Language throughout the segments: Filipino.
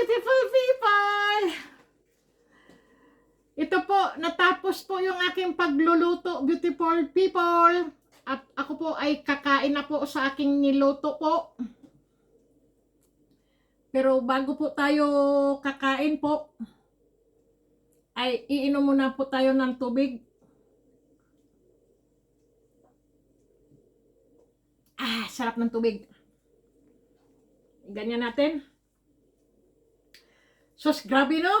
beautiful people! Ito po, natapos po yung aking pagluluto, beautiful people. At ako po ay kakain na po sa aking niluto po. Pero bago po tayo kakain po, ay iinom muna po tayo ng tubig. Sarap ng tubig. Ganyan natin. Sus, grabe no?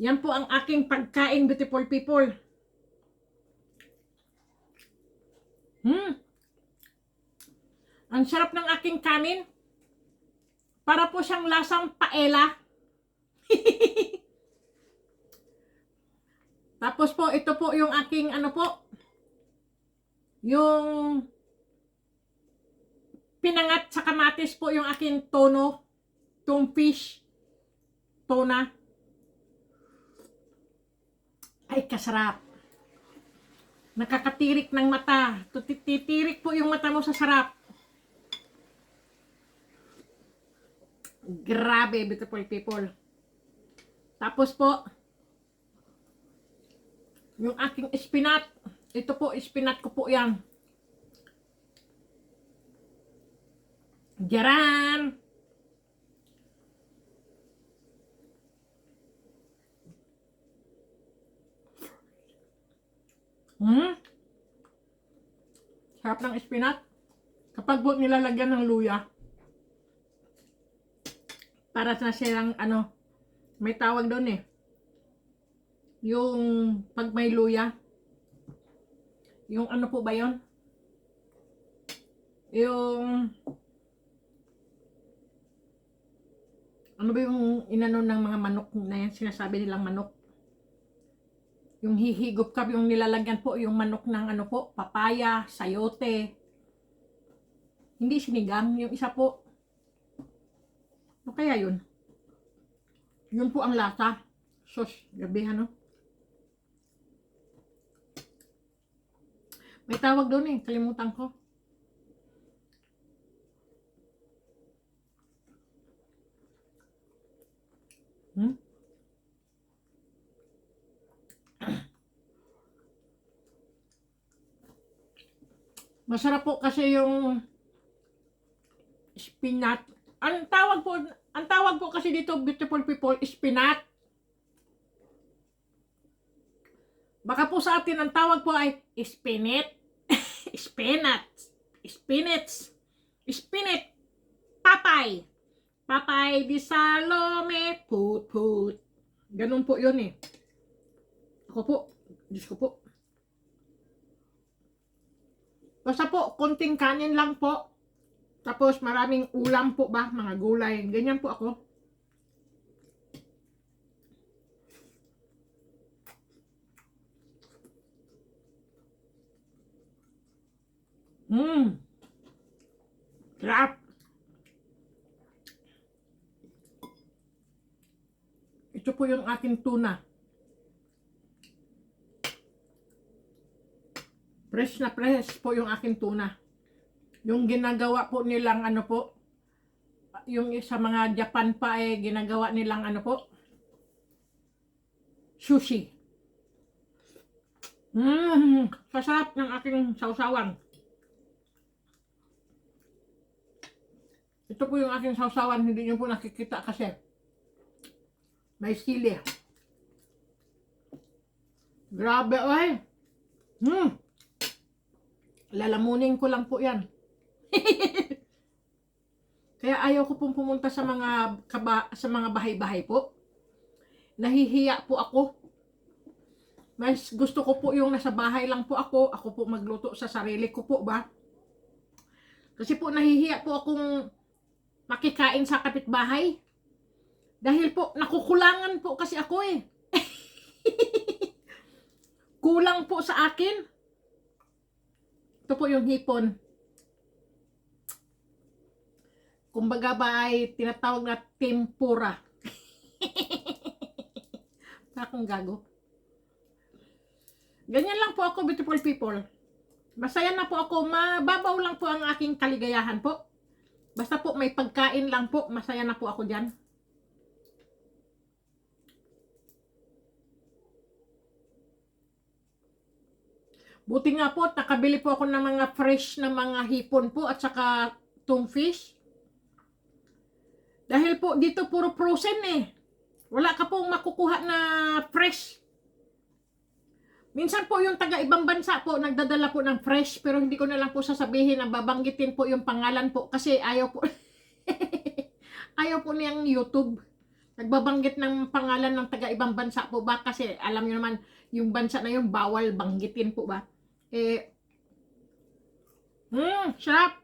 Yan po ang aking pagkain, beautiful people. Ang sarap ng aking kanin. Para po siyang lasang paella. Tapos po, ito po yung aking ano po, yung pinangat sa kamatis po yung aking tono, fish, tuna. Ay, kasarap. Nakakatirik ng mata. Titirik po yung mata mo sa sarap. Grabe, beautiful people. Tapos po, yung aking spinat. Ito po, spinat ko po yan. Jaran! Sarap ng spinat. Kapag po nilalagyan ng luya. Para na silang ano, may tawag doon eh. Yung pag may luya. Yung ano po ba yon? Yung ano ba yung inano ng mga manok na yan, sinasabi nilang manok. Yung hihigop ka, yung nilalagyan po yung manok ng ano po, papaya, sayote. Hindi sinigang, yung isa po. Ano kaya yun? Yun po ang lasa. Sus, gabi no? May tawag doon eh, kalimutan ko. Masarap po kasi yung spinat. Ang tawag po kasi dito, beautiful people, spinat. Baka po sa atin ang tawag po ay spinat. Spinat. Spinach. Spinat. Papay. Papay di Salome. Put, put. Ganun po yun eh. Ako po. Diyos ko po. Basta po, konting kanin lang po. Tapos maraming ulam po ba, mga gulay. Ganyan po ako. Sarap. Ito po yung aking tuna. Fresh na fresh po yung aking tuna. Yung ginagawa po nilang ano po, yung sa mga Japan pa eh, ginagawa nilang ano po, sushi. Kasarap ng aking sausawan. Ito po yung aking sausawan, hindi nyo po nakikita kasi may sili. Grabe oy. Lalamunin ko lang po yan. Kaya ayaw ko pong pumunta sa mga bahay-bahay po. Nahihiya po ako. Mas gusto ko po yung nasa bahay lang po ako. Ako po magluto sa sarili ko po ba. Kasi po nahihiya po akong makikain sa kapitbahay. Dahil po nakukulangan po kasi ako eh. Kulang po sa akin. Ito po yung hipon. Kumbaga ba ay tinatawag na tempura. Akong gago. Ganyan lang po ako, beautiful people. Masaya na po ako. Mababaw lang po ang aking kaligayahan po. Basta po may pagkain lang po, masaya na po ako dyan. Buti nga po, nakabili po ako ng mga fresh na mga hipon po at saka tungfish. Dahil po dito puro frozen eh. Wala ka pong makukuha na fresh. Minsan po yung taga ibang bansa po nagdadala po ng fresh, pero hindi ko na lang po sasabihin na babanggitin po yung pangalan po kasi ayaw po. Ayaw po niyang YouTube. Nagbabanggit ng pangalan ng taga ibang bansa po ba kasi alam niyo naman yung bansa na yun bawal banggitin po ba. Sarap.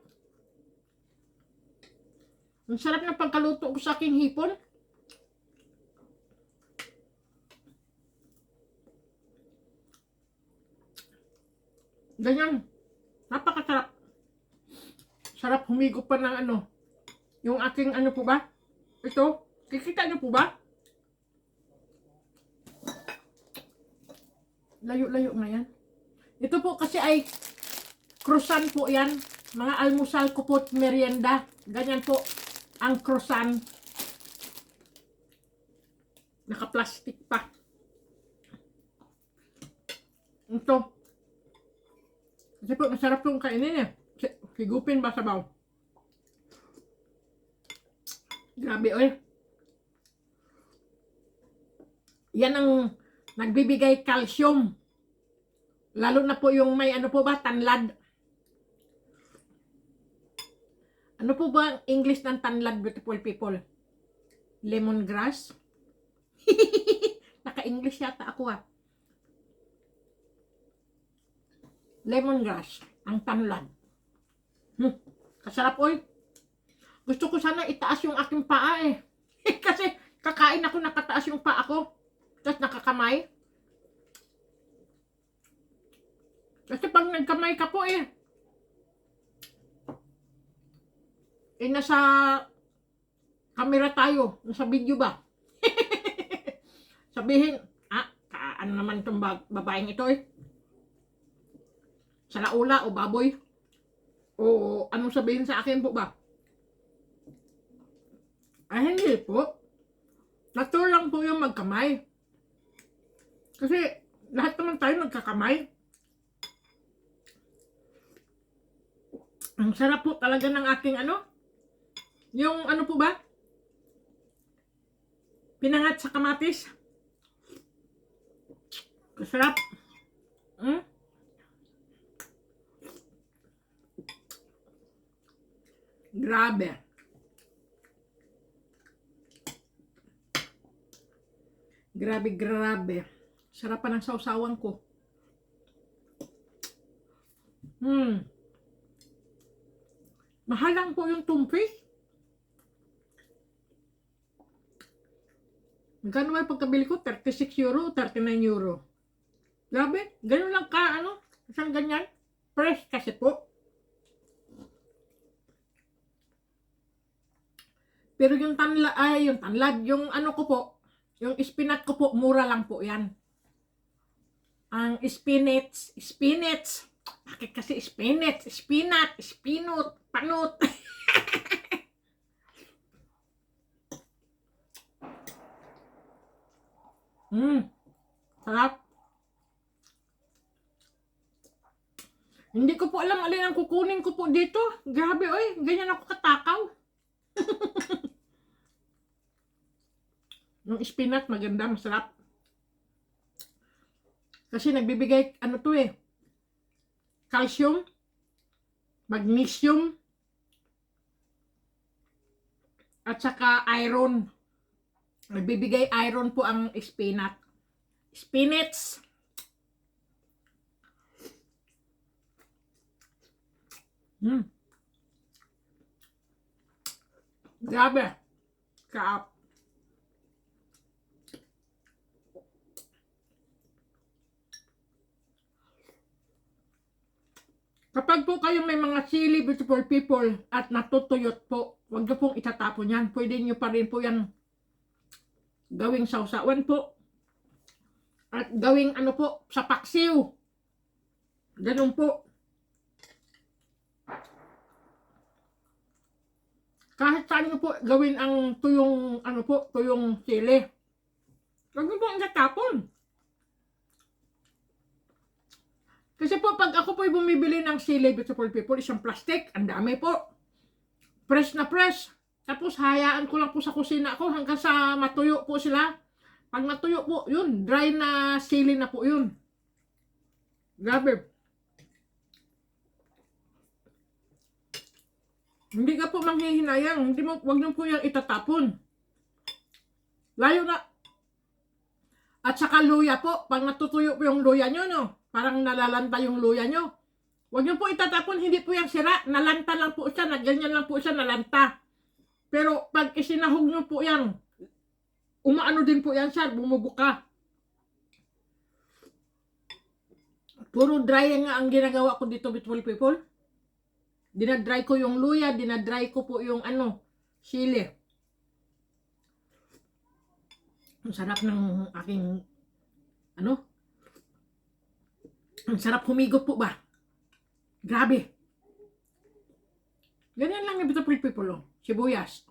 Ang sarap ng pagkaluto ko sa aking hipon. Ganyan. Napakasarap. Sarap humigo pa ng ano. Yung aking ano po ba? Ito. Kikita niyo po ba? Layo-layo na yan. Ito po kasi ay croissant po yan. Mga almusal ko po merienda. Ganyan po ang croissant. Naka-plastic pa. Ito. Kasi po masarap yung kainin eh. Higupin ba sabaw? Grabe oy. Yan ang nagbibigay calcium. Lalo na po yung may ano po ba, tanlad. Ano po ba ang English ng tanlad, beautiful people? Lemongrass? Naka-English yata ako ah. Lemongrass, ang tanlad. Kasarap oy. Gusto ko sana itaas yung aking paa eh. Kasi kakain ako, nakataas yung paa ko. Tapos nakakamay. Kasi pag nagkamay ka po nasa camera tayo, nasa video ba? Sabihin, ano naman itong babaeng ito eh? Salaula o baboy? O anong sabihin sa akin po ba? Ay, hindi po. Natural lang po yung magkamay. Kasi lahat naman tayo nagkakamay. Ang sarap po talaga ng aking ano. Yung ano po ba? Pinangat sa kamatis. Sarap. Grabe. Grabe. Sarap pa ng sausawan ko. Mahal lang po yung tungfish. Magkano ba yung pagkabili ko? 36 euro, 39 euro. Grabe, ganun lang ka, isang ganyan. Fresh kasi po. Pero yung tanlad, yung ano ko po, yung spinach ko po, mura lang po yan. Ang spinach. Bakit kasi spinach, panut. Sarap. Hindi ko po alam alin ang kukunin ko po dito. Grabe oy, ganyan ako katakaw. Yung spinach maganda, masarap. Kasi nagbibigay ano to calcium, magnesium, at saka iron. Nagbibigay iron po ang spinach. Grabe. Kaap. Kapag po kayo may mga sili, beautiful people, at natutuyot po, huwag nyo pong itatapon yan. Pwede nyo pa rin po yan gawing sausawan po. At gawing ano po, sa paksiw. Ganun po. Kahit saan nyo po gawin ang tuyong, ano po, tuyong sili. Huwag nyo po ang tatapon. Kasi po, pag ako po bumibili ng sili, beautiful people, isang plastic, ang dami po. Press na press. Tapos hayaan ko lang po sa kusina ko hanggang sa matuyo po sila. Pag natuyo po, yun, dry na sili na po yun. Grabe. Hindi ka po manghihinayang. Hindi mo, wag niyo po yung itatapon. Layo na. At saka luya po. Pag natutuyo po yung luya nyo, no? Parang nalalanta yung luya nyo. Wag niyo po itatapon. Hindi po yung sira. Nalanta lang po siya. Ganyan lang po siya. Nalanta. Pero pag isinahog nyo po yan, umaano din po yan siya. Bumubuka. Puro dry nga ang ginagawa ko dito, beautiful people. Dinadry ko yung luya, dinadry ko po yung ano, sili. Ang sarap ng aking, ano? Ang sarap humigop po ba? Grabe. Ganyan lang yung beautiful people, oh. Sibuyas.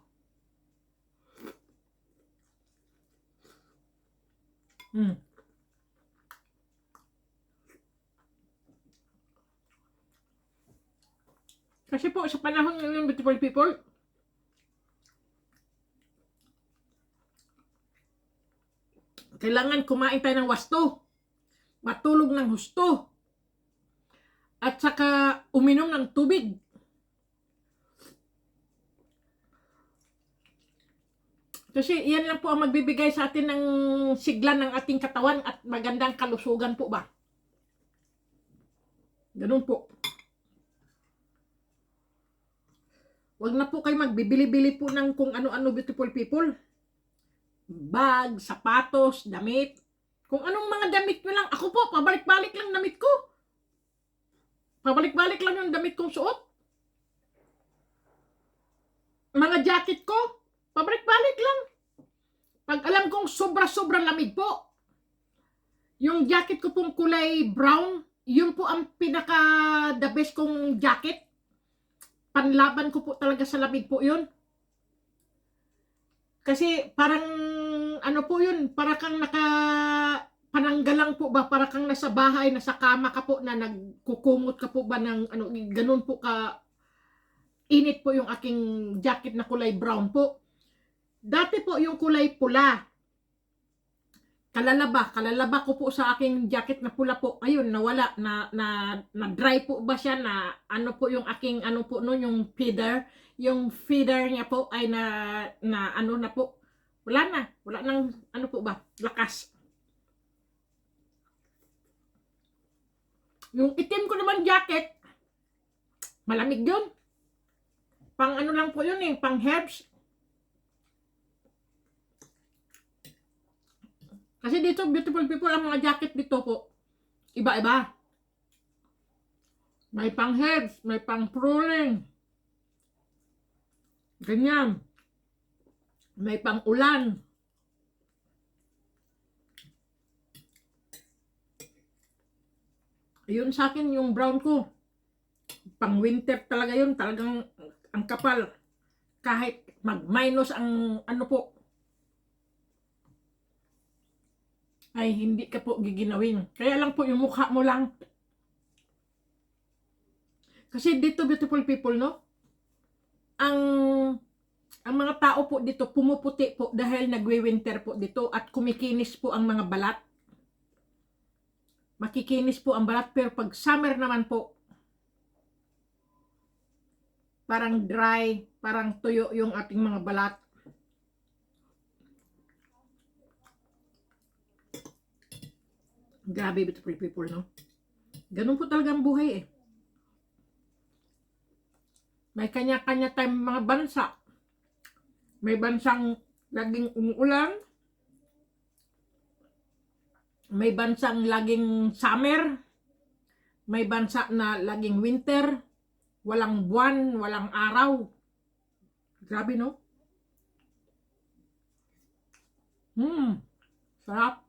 Kasi po, sa panahon ngayon, beautiful people, kailangan kumain tayo ng wasto, matulog ng husto, at saka uminom ng tubig. Kasi iyan lang po ang magbibigay sa atin ng sigla ng ating katawan at magandang kalusugan po ba. Ganun po. Huwag na po kayo magbibili-bili po ng kung ano-ano, beautiful people. Bag, sapatos, damit. Kung anong mga damit nyo lang. Ako po, pabalik-balik lang damit ko. Pabalik-balik lang yung damit kong suot. Mga jacket ko, pabalik-balik lang. Pag alam kong sobra-sobra lamig po, yung jacket ko pong kulay brown, yun po ang pinaka the best kong jacket. Panlaban ko po talaga sa lamig po yun. Kasi parang ano po yun, para kang pananggalang po ba, para kang nasa bahay, nasa kama ka po na nagkukumot ka po ba ng ano, ganun po ka init po yung aking jacket na kulay brown po. Dati po yung kulay pula. Kalalaba ko po sa aking jacket na pula po. Ayun, nawala na dry po ba siya na ano po yung aking ano po no, yung feeder niya po ay na ano na po. Wala nang ano po ba, lakas. Yung itim ko naman jacket, malamig yun. Pang ano lang po yun eh, pang herbs. Kasi dito, beautiful people, ang mga jacket dito po, iba-iba. May pang herbs, may pang pruning. Ganyan. May pang ulan. Yun sa akin, yung brown ko. Pang winter talaga yun. Talagang ang kapal. Kahit mag-minus ang ano po, ay hindi ka po giginawin. Kaya lang po yung mukha mo lang. Kasi dito, beautiful people, no? Ang mga tao po dito pumuputi po dahil nagwe-winter po dito at kumikinis po ang mga balat. Makikinis po ang balat, pero pag summer naman po, parang dry, parang tuyo yung ating mga balat. Grabe, beautiful people, no? Ganun po talaga ang buhay eh. May kanya-kanya tayong mga bansa. May bansang laging umuulan. May bansang laging summer. May bansa na laging winter. Walang buwan, walang araw. Grabe, no? Sarap.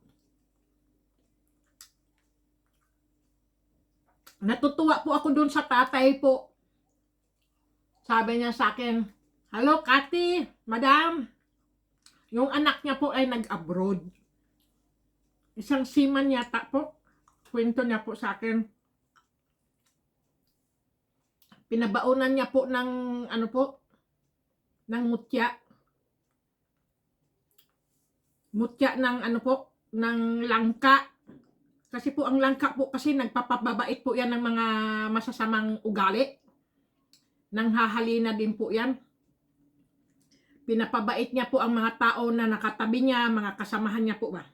Natutuwa po ako dun sa tatay po. Sabi niya sa akin, Hello, Kati, Madam. Yung anak niya po ay nag-abroad. Isang seaman yata po. Kwento niya po sa akin. Pinabaunan niya po ng ano po, ng mutya. Mutya ng ano po, ng langka. Kasi po ang langka po kasi nagpapababait po yan ng mga masasamang ugali. Nang hahalina din po yan. Pinapabait niya po ang mga tao na nakatabi niya, mga kasamahan niya po ba.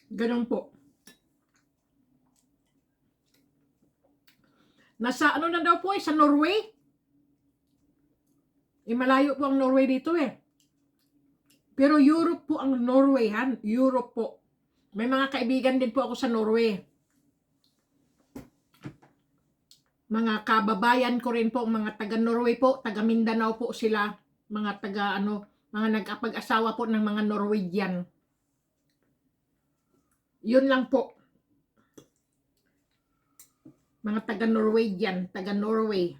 Ganun po. Nasa ano na daw po sa Norway. Malayo po ang Norway dito Pero Europe po ang Norway, Europe po. May mga kaibigan din po ako sa Norway. Mga kababayan ko rin po, mga taga Norway po, taga Mindanao po sila, mga taga mga nagkapag-asawa po ng mga Norwegian. Yun lang po. Mga taga Norwegian, taga Norway.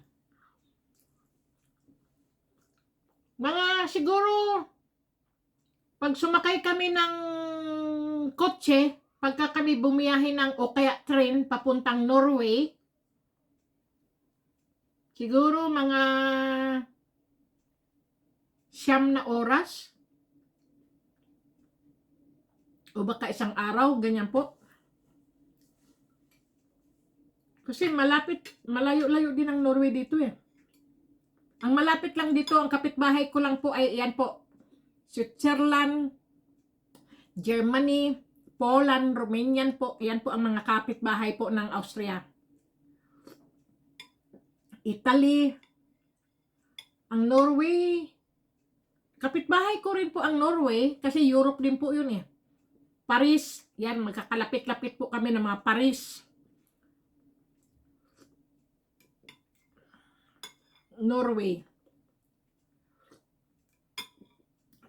Mga siguro, pag sumakay kami ng kotse, pagka kami bumiyahe ng o kaya train papuntang Norway, siguro mga 9 na oras o baka isang araw, ganyan po. Kasi malayo-layo din ang Norway dito Ang malapit lang dito, ang kapitbahay ko lang po ay yan po. Switzerland, Germany, Poland, Romanian po. Yan po ang mga kapitbahay po ng Austria. Italy, ang Norway, kapitbahay ko rin po ang Norway kasi Europe din po yun Paris, yan, magkakalapit-lapit po kami ng mga Paris. Norway.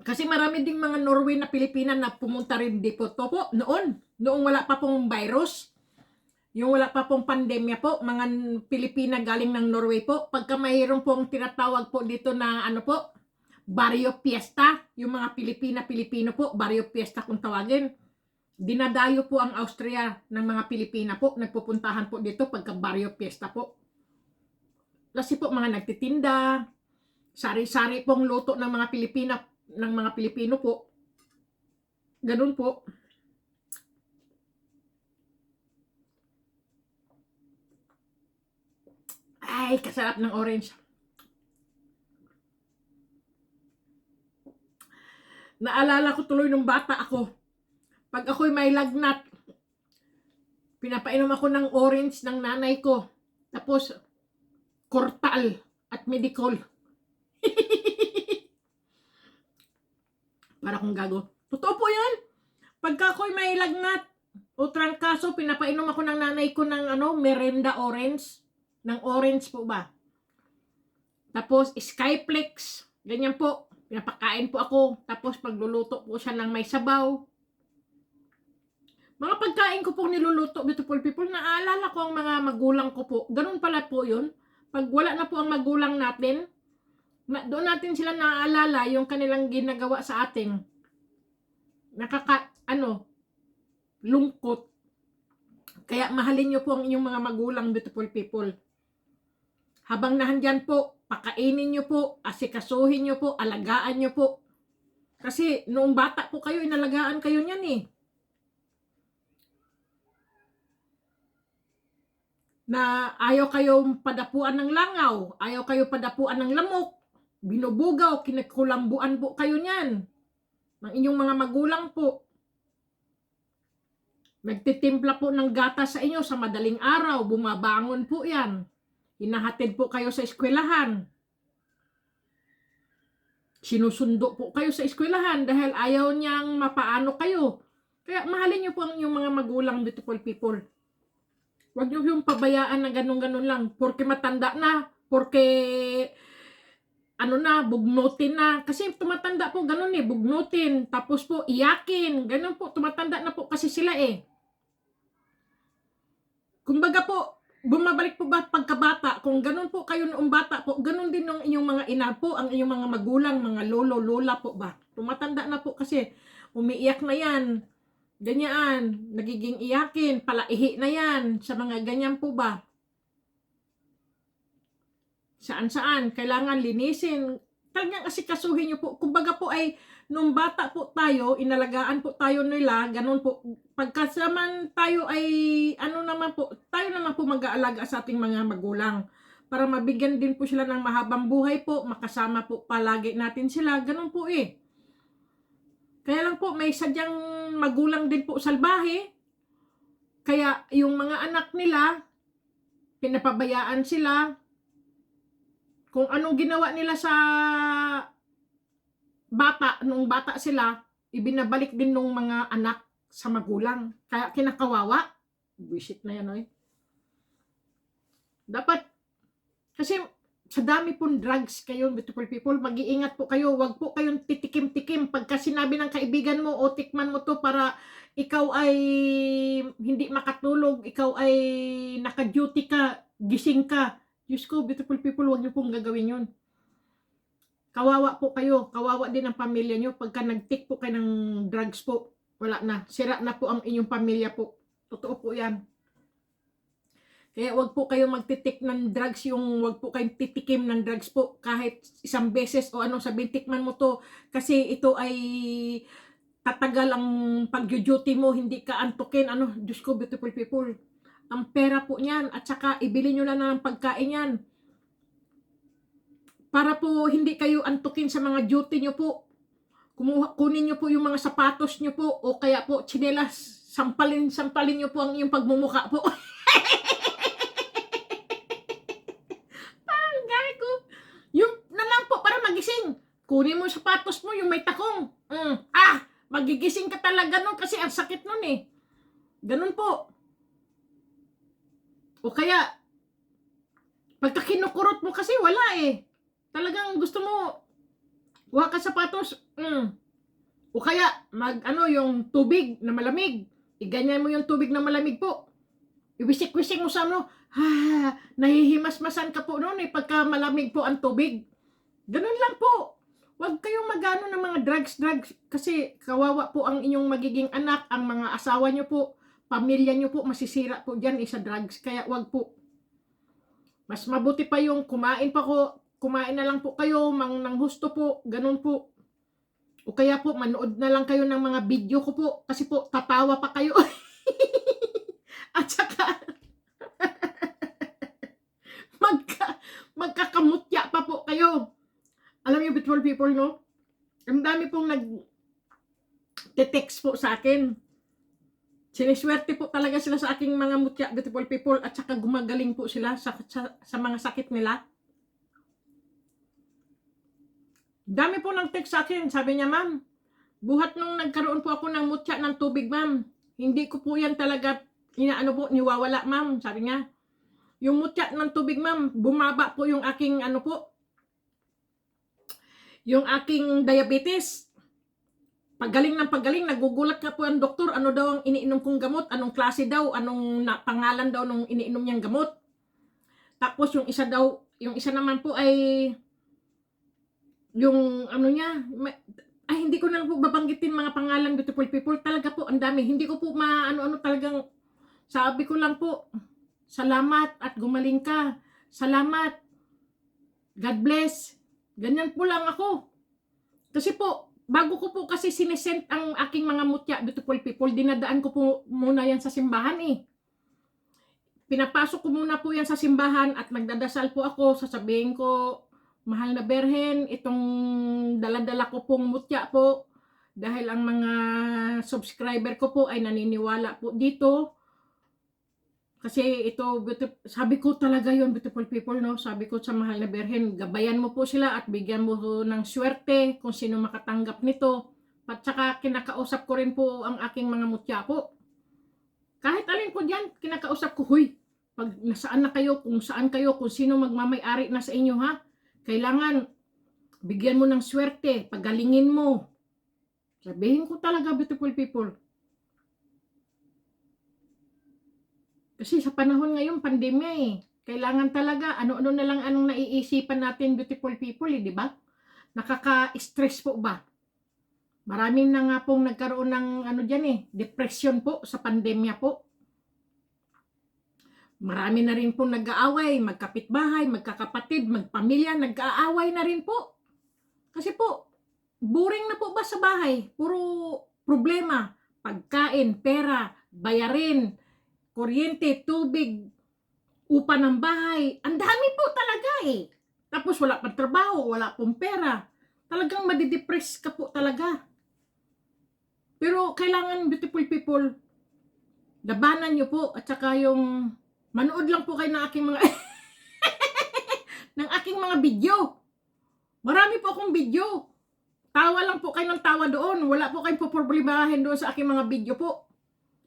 Kasi marami ding mga Norway na Pilipina na pumunta rin dito po noong wala pa pong virus. Yung wala pa pong pandemya po, mga Pilipina galing ng Norway po. Pagka mayroon pong tinatawag po dito na Barrio Fiesta, yung mga Pilipino po, Barrio Fiesta kung tawagin. Dinadayo po ang Austria ng mga Pilipina po, nagpupuntahan po dito pagka Barrio Fiesta po. Kasi po mga nagtitinda, sari-sari pong luto ng mga Pilipino po. Ganun po. Ay, kasarap ng orange. Naalala ko tuloy nung bata ako. Pag ako'y may lagnat, pinapainom ako ng orange ng nanay ko. Tapos, Cortal at Medicol. Para kung gago. Totoo po yan. Pagka ako'y may lagnat o trangkaso, pinapainom ako ng nanay ko ng merenda orange. Ng orange po ba? Tapos, Skyflex. Ganyan po. Pinapakain po ako. Tapos, pagluluto po siya ng may sabaw. Mga pagkain ko pong niluluto, beautiful people, naaalala ko ang mga magulang ko po. Ganun pala po yun. Pag wala na po ang magulang natin, doon natin sila naaalala yung kanilang ginagawa sa ating lungkot. Kaya mahalin nyo po ang inyong mga magulang, beautiful people. Habang nahandyan po, pakainin nyo po, asikasuhin nyo po, alagaan nyo po. Kasi noong bata po kayo, inalagaan kayo niyan na ayaw kayong padapuan ng langaw, ayaw kayo padapuan ng lamok, binubugaw, kinikulambuan po kayo niyan ng inyong mga magulang po. Nagtitimpla po ng gatas sa inyo sa madaling araw, bumabangon po yan. Hinahatid po kayo sa eskwelahan. Sinusundo po kayo sa eskwelahan dahil ayaw niyang mapaano kayo. Kaya mahalin niyo po ang inyong mga magulang, beautiful people. Huwag niyo yung pabayaan na ganun-ganun lang. Porque matanda na, porque bugnutin na. Kasi tumatanda po ganun bugnutin. Tapos po iyakin. Ganun po, tumatanda na po kasi sila Kumbaga po, bumabalik po ba pagkabata? Kung ganun po kayo noong bata po, ganun din ng inyong mga ina po, ang inyong mga magulang, mga lolo, lola po ba? Tumatanda na po kasi, umiiyak na yan, ganyan, nagiging iyakin, palaihi na yan, sa mga ganyan po ba? Saan-saan, kailangan linisin, talagang asikasuhin nyo po. Kumbaga po ay, nung bata po tayo, inalagaan po tayo nila, ganun po, pagkasaman tayo ay, ano naman po, tayo naman po mag-aalaga sa ating mga magulang. Para mabigyan din po sila ng mahabang buhay po, makasama po palagi natin sila, ganun po eh. Kaya lang po, may sadyang magulang din po salbahe, kaya yung mga anak nila, pinapabayaan sila, kung anong ginawa nila sa bata, nung bata sila, ibinabalik din nung mga anak sa magulang. Kaya kinakawawa. Visit na yan, oy. Dapat, kasi sa dami pong drugs kayo, beautiful people, mag-iingat po kayo. Huwag po kayong titikim-tikim. Pagka sinabi ng kaibigan mo, o tikman mo to para ikaw ay hindi makatulog, ikaw ay naka-duty ka, gising ka. Diyos ko, beautiful people, huwag niyo pong gagawin yun. Kawawa po kayo, kawawa din ang pamilya nyo. Pagka nag-take po kayo ng drugs po, wala na, sira na po ang inyong pamilya po. Totoo po yan. Kaya wag po kayo magtitik ng drugs, yung wag po kayong titikim ng drugs po kahit isang beses o ano, sabihin tikman mo to kasi ito ay tatagal ang pag-duty mo, hindi ka antukin, ano, Diyos ko, beautiful people. Ang pera po niyan, at saka ibili nyo lang ng pagkain yan. Para po hindi kayo antukin sa mga duty nyo po. Kunin nyo po yung mga sapatos nyo po, o kaya po tsinelas, sampalin nyo po ang iyong pagmumuka po. Parang gari ko. Yung na lang po para magising. Kunin mo yung sapatos mo, yung may takong. Magigising ka talaga nun kasi ang sakit nun eh. Ganun po. O kaya, pagka kinukurot mo kasi wala eh. Talagang gusto mo, kuha ka sapatos, o kaya, yung tubig na malamig, iganyan mo yung tubig na malamig po, iwisik-wisik mo sa nahihimas-masan ka po noon eh, pagka malamig po ang tubig. Ganun lang po. Huwag kayong magano ng mga drugs, kasi kawawa po ang inyong magiging anak, ang mga asawa nyo po, pamilya nyo po, masisira po dyan sa drugs, kaya wag po. Mas mabuti pa yung kumain na lang po kayo, nang husto po, ganun po. O kaya po, manood na lang kayo ng mga video ko po, kasi po, tatawa pa kayo. At saka, magkakamutya pa po kayo. Alam niyo, beautiful people, no? Ang dami pong nag-text po sa akin. Siniswerte po talaga sila sa aking mga mutya, beautiful people, at saka gumagaling po sila sa mga sakit nila. Dami po ng text sa akin, sabi niya, ma'am, buhat nung nagkaroon po ako ng mutya ng tubig, ma'am, hindi ko po yan talaga, niwawala, ma'am, sabi niya. Yung mutya ng tubig, ma'am, bumaba po yung aking, yung aking diabetes. Paggaling ng paggaling, nagugulat ka po ang doktor, ano daw ang iniinom kong gamot, anong klase daw, anong pangalan daw nung iniinom niyang gamot. Tapos yung isa naman po ay, yung hindi ko na lang po babanggitin mga pangalan, beautiful people, talaga po, ang dami. Hindi ko po talagang, sabi ko lang po, salamat at gumaling ka. Salamat. God bless. Ganyan po lang ako. Kasi po, bago ko po kasi sinesend ang aking mga mutya, beautiful people, dinadaan ko po muna yan sa simbahan eh. Pinapasok ko muna po yan sa simbahan at nagdadasal po ako, sasabihin ko, mahal na Berhen, itong daladala ko pong mutya po, dahil ang mga subscriber ko po ay naniniwala po dito. Kasi ito, sabi ko talaga yon, beautiful people, no? Sabi ko sa mahal na Berhen, gabayan mo po sila at bigyan mo ng swerte kung sino makatanggap nito. At saka kinakausap ko rin po ang aking mga mutya po. Kahit alin po diyan, kinakausap ko, huy, pag nasaan na kayo, kung saan kayo, kung sino magmamay-ari na sa inyo, ha? Kailangan, bigyan mo ng swerte, pagalingin mo. Sabihin ko talaga, beautiful people. Kasi sa panahon ngayon, pandemya eh. Kailangan talaga, ano-ano na lang anong naiisipan natin, beautiful people, eh, di ba? Nakaka-stress po ba? Maraming na nga pong nagkaroon ng ano dyan eh, depression po sa pandemya po. Marami na rin pong nag-aaway, magkapitbahay, magkakapatid, magpamilya, nag-aaway na rin po. Kasi po, boring na po ba sa bahay? Puro problema, pagkain, pera, bayarin, kuryente, tubig, upa ng bahay. Ang dami po talaga eh. Tapos wala pang trabaho, wala pong pera. Talagang madidepress ka po talaga. Pero kailangan, beautiful people, labanan nyo po at saka yung manood lang po kayo ng aking mga ng aking mga video. Marami po akong video. Tawa lang po kayo ng tawa doon. Wala po kayong poproblemahin doon sa aking mga video po.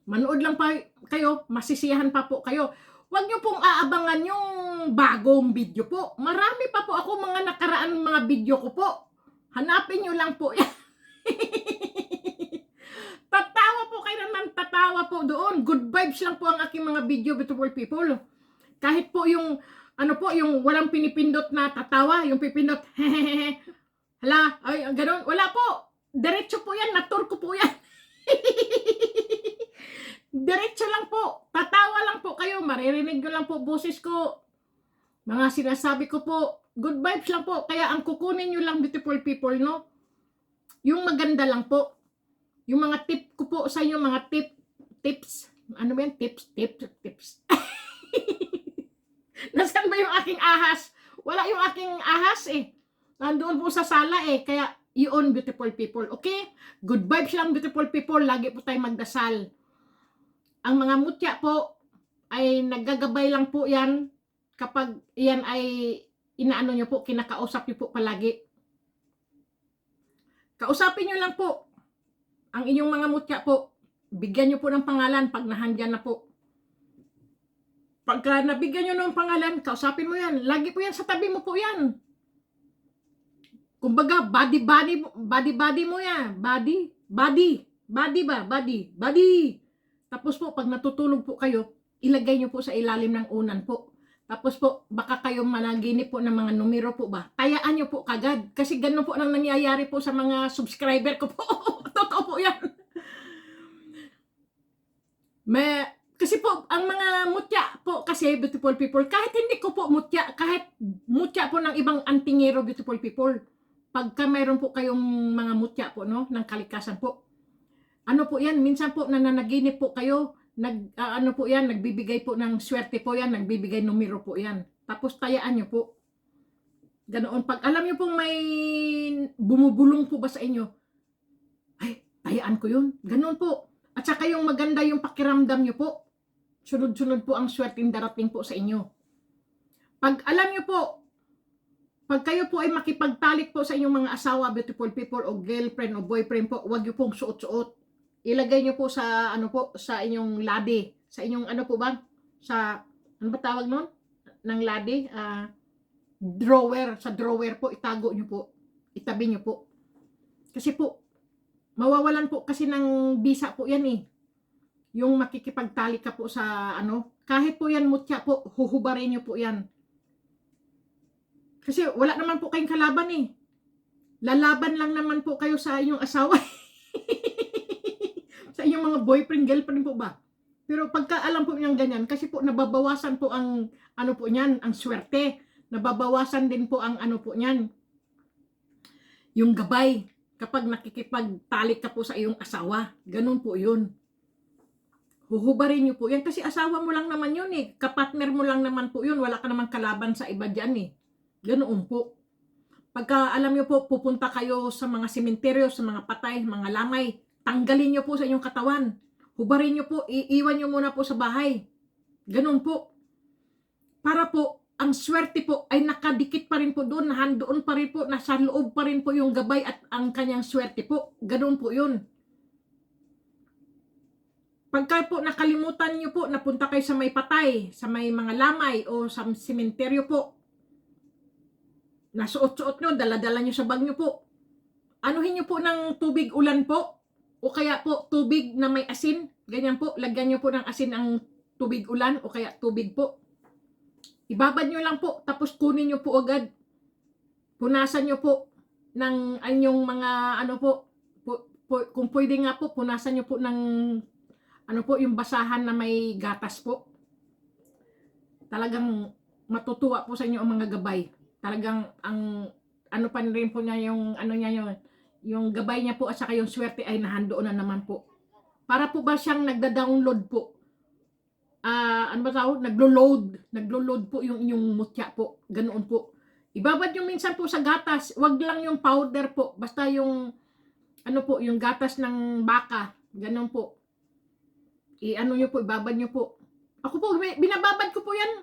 Manood lang pa kayo, masisiyahan pa po kayo. Huwag nyo pong aabangan yung bagong video po. Marami pa po ako mga nakaraan mga video ko po. Hanapin nyo lang po yan. Tatawa po kayo ng tatawa po doon. Good vibes lang po ang aking mga video, beautiful people. Kahit po yung, ano po, yung walang pinipindot na tatawa, yung pipindot, hehehe, hala, ay, ganun, wala po. Diretso po yan, natur ko po yan. Diretso lang po, tatawa lang po kayo, maririnig nyo lang po boses ko. Mga sinasabi ko po, good vibes lang po, kaya ang kukunin nyo lang, beautiful people, no? Yung maganda lang po. Yung mga tip ko po sa inyo, mga tips. Ano ba yan? Tips. Nasaan ba yung aking ahas? Wala yung aking ahas eh. Nandoon po sa sala eh. Kaya yun, beautiful people. Okay? Good vibes lang, beautiful people. Lagi po tayong magdasal. Ang mga mutya po ay naggagabay lang po yan kapag yan ay inaano nyo po, kinakausap nyo po palagi. Kausapin nyo lang po ang inyong mga mutya po. Bigyan nyo po ng pangalan pag nahandyan na po. Pagka nabigyan nyo ng pangalan, kausapin mo yan. Lagi po yan sa tabi mo po yan. Kumbaga, body mo yan. Body. Tapos po, pag natutulog po kayo, ilagay nyo po sa ilalim ng unan po. Tapos po, baka kayo managinip po ng mga numero po ba? Tayaan nyo po kagad. Kasi ganun po ang nangyayari po sa mga subscriber ko po. Totoo po yan. Kasi po, ang mga mutya po kasi, beautiful people, kahit hindi ko po mutya, kahit mutya po ng ibang antingero, beautiful people, pagka mayroon po kayong mga mutya po, no, ng kalikasan po, ano po yan, minsan po nananaginip po kayo, ano po yan, nagbibigay po ng swerte po yan, nagbibigay numero po yan. Tapos tayaan nyo po. Ganoon, pag alam nyo pong may bumubulong po ba sa inyo, ay, tayaan ko yun. Ganoon po. At saka yung maganda yung pakiramdam nyo po. Sunod-sunod po ang swerteng darating po sa inyo. Pag alam nyo po, pag kayo po ay makipagtalik po sa inyong mga asawa, beautiful people, o girlfriend o boyfriend po, huwag nyo pong suot-suot. Ilagay nyo po sa, ano po, sa inyong ladi. Sa inyong, ano po ba? Sa, ano ba tawag nun? Ng ladi? Drawer. Sa drawer po, itago nyo po. Itabi nyo po. Kasi po, mawawalan po kasi ng bisa po yan eh. Yung makikipagtalik ka po sa ano, kahit po yan mutya po, huhubarin nyo po yan. Kasi wala naman po kayong kalaban eh. Lalaban lang naman po kayo sa inyong asawa. Sa inyong mga boyfriend, girlfriend po ba? Pero pagka alam po niyang ganyan, kasi po nababawasan po ang ano po niyan, ang swerte. Nababawasan din po ang ano po niyan, yung gabay. Kapag nakikipagtalik ka po sa iyong asawa, ganun po yun. Huhubarin niyo po yan kasi asawa mo lang naman yun eh. Kapatner mo lang naman po yun. Wala ka naman kalaban sa iba dyan eh. Ganoon po. Pagka alam niyo po, pupunta kayo sa mga sementeryo, sa mga patay, mga lamay, tanggalin niyo po sa inyong katawan. Hubarin niyo po, iiwan niyo muna po sa bahay. Ganoon po. Para po, ang swerte po ay nakadikit pa rin po doon, doon pa rin po, nasa loob pa rin po yung gabay at ang kanyang swerte po. Ganoon po yun. Pagka po nakalimutan niyo po, napunta kayo sa may patay, sa may mga lamay o sa sementeryo po, nasuot-suot nyo, dala-dala nyo sa bag nyo po, anuhin nyo po ng tubig ulan po, o kaya po tubig na may asin, ganyan po, lagyan nyo po ng asin ang tubig ulan o kaya tubig po. Ibabad nyo lang po, tapos kunin nyo po agad. Punasan nyo po ng anyong mga ano po, kung pwede nga po, punasan nyo po ng ano po, yung basahan na may gatas po. Talagang matutuwa po sa inyo ang mga gabay. Talagang ang ano pa rin po niya yung ano niya yung gabay niya po at saka yung swerte ay nahandoon na naman po. Para po ba siyang nagda-download po? Ano ba tawag? Naglo-load po yung inyong mutya po. Ganoon po. Ibabad nyo minsan po sa gatas. Wag lang yung powder po. Basta yung ano po, yung gatas ng baka. Ganoon po. I-ano nyo po, ibabad nyo po. Ako po, binababad ko po yan.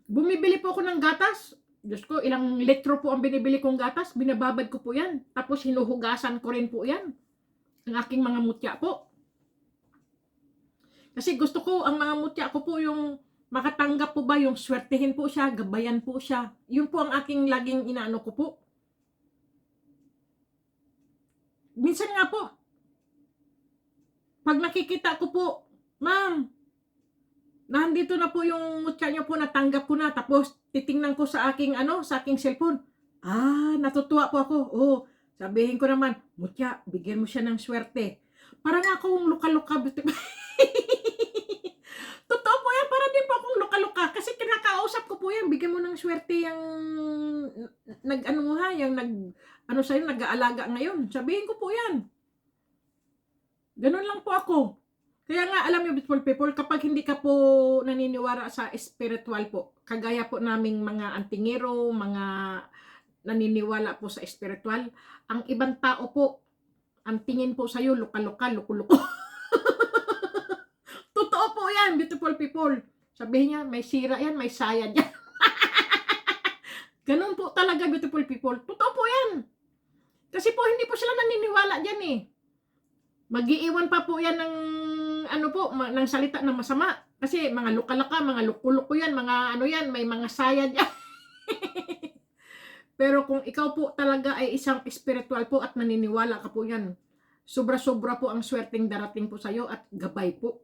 Bumibili po ako ng gatas. Diyos ko, ilang litro po ang binibili kong gatas. Binababad ko po yan. Tapos hinuhugasan ko rin po yan. Ang aking mga mutya po. Kasi gusto ko, ang mga mutya ko po yung makatanggap po ba, yung swertehin po siya, gabayan po siya. Yun po ang aking laging inaano ko po. Minsan nga po, pag nakikita ko po, ma'am, nandito na po yung mutya nyo po, natanggap ko na, tapos titingnan ko sa aking sa aking cellphone. Natutuwa po ako. Sabihin ko naman, mutya, bigyan mo siya ng swerte. Parang akong luka-luka. Totoo po yan, para din po akong luka-luka. Kasi kinakausap ko po yan, bigyan mo ng swerte yung sa'yo, nag-aalaga ngayon. Sabihin ko po yan. Ganun lang po ako. Kaya nga, alam niyo, beautiful people, kapag hindi ka po naniniwala sa spiritual po, kagaya po naming mga antingero, mga naniniwala po sa spiritual, ang ibang tao po, ang tingin po sa'yo, luka-luka, luko-luko. Totoo po yan, beautiful people. Sabihin niya, may sira yan, may sayad yan. Ganun po talaga, beautiful people. Totoo po yan. Kasi po, hindi po sila naniniwala dyan eh. Mag-iiwan pa po yan ng ng salita ng masama. Kasi mga luka-laka, mga luko-luko yan, mga may mga sayad yan. Pero kung ikaw po talaga ay isang spiritual po at naniniwala ka po yan, sobra-sobra po ang swerteng darating po sa'yo at gabay po.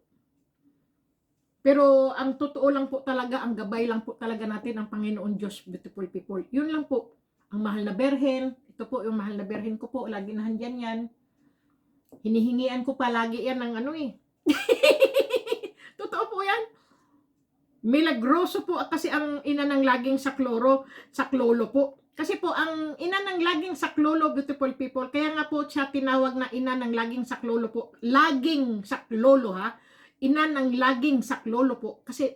Pero ang totoo lang po talaga, ang gabay lang po talaga natin ang Panginoon Diyos, beautiful people. Yun lang po. Ang mahal na berhen, ito po yung mahal na berhen ko po, lagi nahandyan yan. Hinihingian ko palagi yan ng Totoo po yan. Milagroso po kasi ang ina ng laging saklolo po. Kasi po ang ina ng laging saklolo, beautiful people, kaya nga po siya tinawag na ina ng laging saklolo po. Laging saklolo ha. Ina ng laging saklolo po. Kasi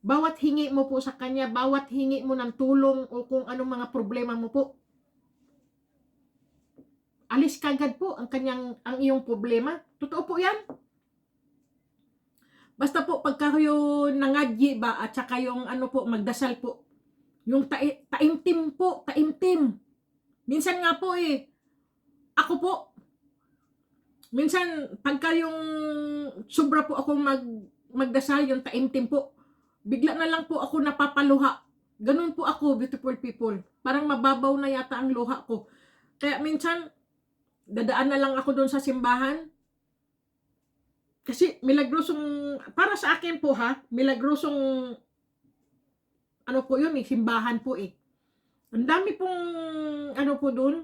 bawat hingi mo po sa kanya, bawat hingi mo ng tulong o kung anong mga problema mo po, alis kagad po ang iyong problema. Totoo po yan. Basta po pagka yung nangadyi ba at saka yung magdasal po. Yung taimtim po, taimtim. Minsan nga po ako po, minsan pagka yung sobra po ako magdasal, yung taimtim po, bigla na lang po ako napapaluha. Ganun po ako, beautiful people. Parang mababaw na yata ang luha ko. Kaya minsan, dadaan na lang ako doon sa simbahan. Kasi milagrosong, para sa akin po milagrosong, po yun simbahan po Ang dami pong, po doon.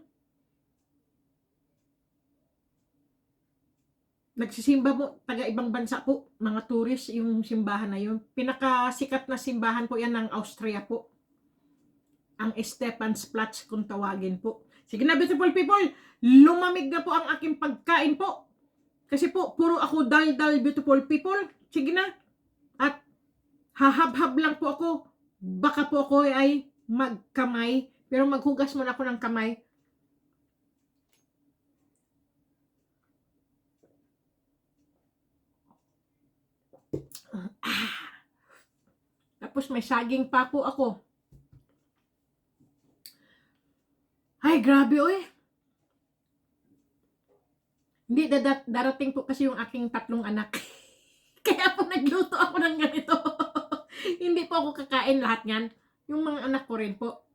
Nagsisimba po, taga ibang bansa po, mga tourist yung simbahan na yun. Pinakasikat na simbahan po yan ng Austria po. Ang Stephansplatz kung tawagin po. Sige na, beautiful people, lumamig na po ang aking pagkain po. Kasi po, puro ako dal-dal, beautiful people. Sige na. At hahab-hab lang po ako. Baka po ako ay magkamay. Pero maghugas muna ako ng kamay. Tapos may saging pa po ako. Ay, grabe Hindi, darating po kasi yung aking 3 anak. Kaya po nagluto ako ng ganito. Hindi po ako kakain lahat yan. Yung mga anak ko rin po.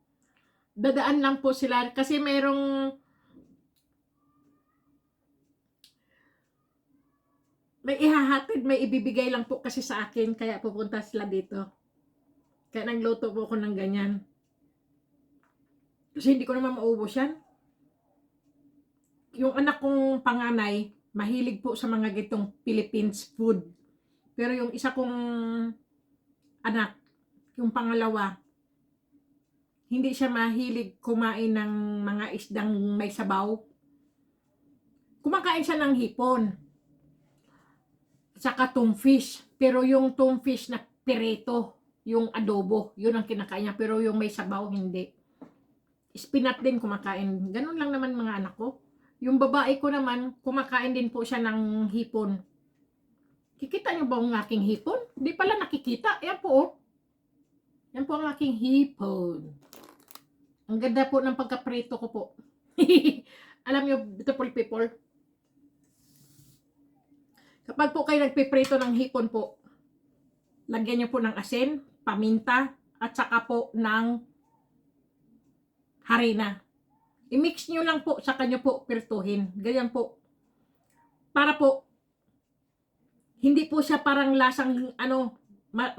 Dadaan lang po sila. Kasi may ihahatid, may ibibigay lang po kasi sa akin, kaya pupunta sila dito. Kaya nagluto po ako ng ganyan. Kasi hindi ko naman maubos yan. Yung anak kong panganay, mahilig po sa mga gitong Philippines food. Pero yung isa kong anak, yung pangalawa, hindi siya mahilig kumain ng mga isdang may sabaw. Kumakain siya ng hipon. Saka tungfish. Pero yung tungfish na pirito, yung adobo, yun ang kinakain niya. Pero yung may sabaw, hindi. Spinat din kumakain. Ganun lang naman mga anak ko. Yung babae ko naman, kumakain din po siya ng hipon. Kikita niyo ba ang aking hipon? Hindi pala nakikita. Yan po oh. Yan po ang aking hipon. Ang ganda po ng pagkaprito ko po. Alam niyo, beautiful people, kapag po kayo nagpiprito ng hipon po, lagyan niyo po ng asin, paminta, at saka po ng harina. I-mix niyo lang po, saka niyo po pirtuhin. Ganyan po. Para po, hindi po siya parang lasang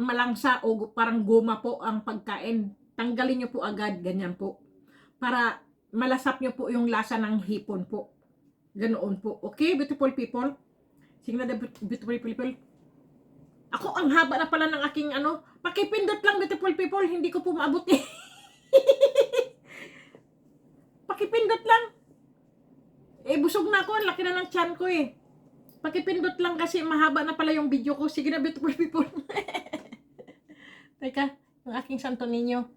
malangsa o parang goma po ang pagkain. Tanggalin niyo po agad, ganyan po. Para malasap niyo po yung lasa ng hipon po. Ganoon po. Okay, beautiful people? Sige na, beautiful people. Ako, ang haba na pala ng aking pakipindot lang, beautiful people. Hindi ko po maabot eh. Pakipindot lang. Eh, busog na ako. Ang laki na ng tiyan ko eh. Pakipindot lang kasi mahaba na pala yung video ko. Sige na, beautiful people. Teka, yung aking Santo Niño.